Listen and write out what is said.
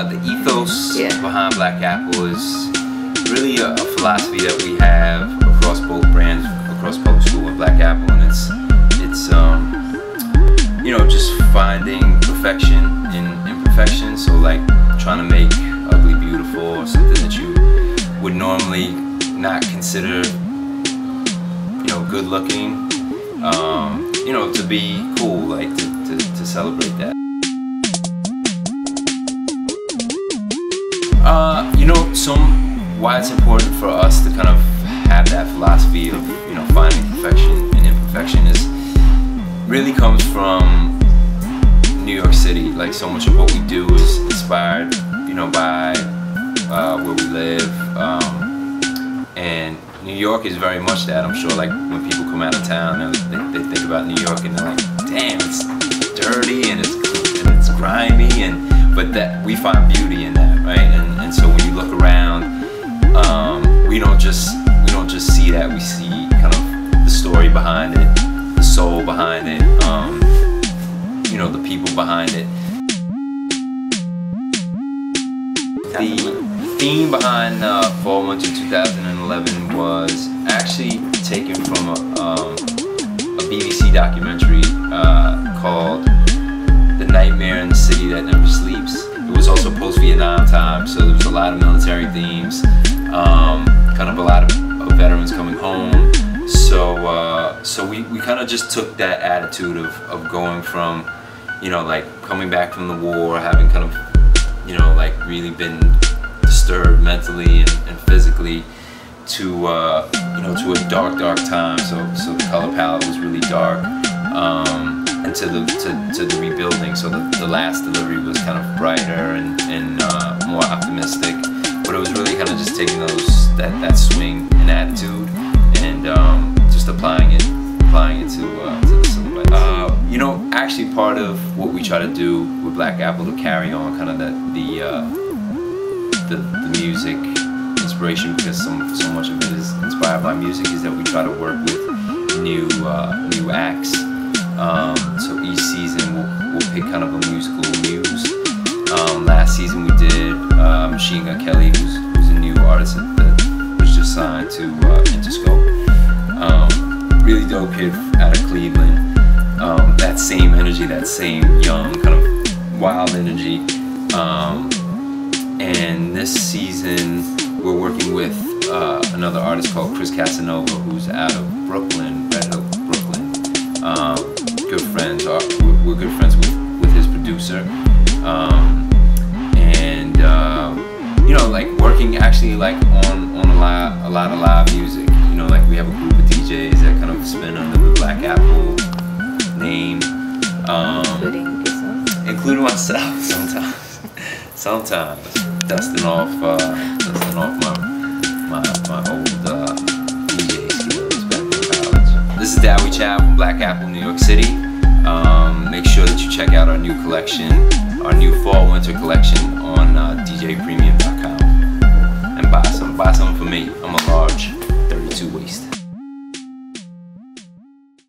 the ethos behind Black Apple is really a philosophy that we have across both brands, across Public School and Black Apple, and it's you know, just finding perfection in imperfection. So like trying to make ugly beautiful, or something that you would normally not consider, you know, good looking, you know, to be cool, like to celebrate that. You know, why it's important for us to kind of have that philosophy of, you know, finding perfection and imperfection is really comes from New York City. Like, so much of what we do is inspired, you know, by where we live, and New York is very much that. I'm sure, like, when people come out of town, they think about New York and they're like, damn, it's dirty and it's grimy, but that we find beauty in that, right? And so when you look around, we don't just see that. We see kind of the story behind it, the soul behind it, you know, the people behind it. The theme behind Fall Winter 2011 was actually taken from a BBC documentary called The Nightmare in the City That Never Sleeps. It was also post-Vietnam time, so there was a lot of military themes, kind of a lot of veterans coming home. So we kind of just took that attitude of going from, you know, like coming back from the war, having kind of, you know, like really been disturbed mentally and physically, to you know, to a dark time. So the color palette was really dark, and to the rebuilding. So the last delivery was kind of brighter and more optimistic. But it was really kind of just taking that swing and attitude and just applying it to the silhouette. You know, actually part of what we try to do with Black Apple to carry on kind of the music inspiration, because so much of it is inspired by music, is that we try to work with new acts. So each season we'll pick kind of a musical muse. Last season we did Meagan Cignoli, who's a new artist that was just signed to Interscope. Really dope kid out of Cleveland. That same energy, that same young kind of wild energy. And this season we're working with another artist called Casanova, who's out of Brooklyn, Red Hook, Brooklyn. Good friends. We're good friends with his producer. You know, like working actually like on a lot of live music. You know, like we have a group of DJs that kind of spin under the Black Apple name, including myself sometimes dusting off my old DJ skills back in college. This is Dao Yi Chow from Black Apple, New York City. Make sure that you check out our new collection, our new fall-winter collection on DJPremium.com, and buy some for me. I'm a large.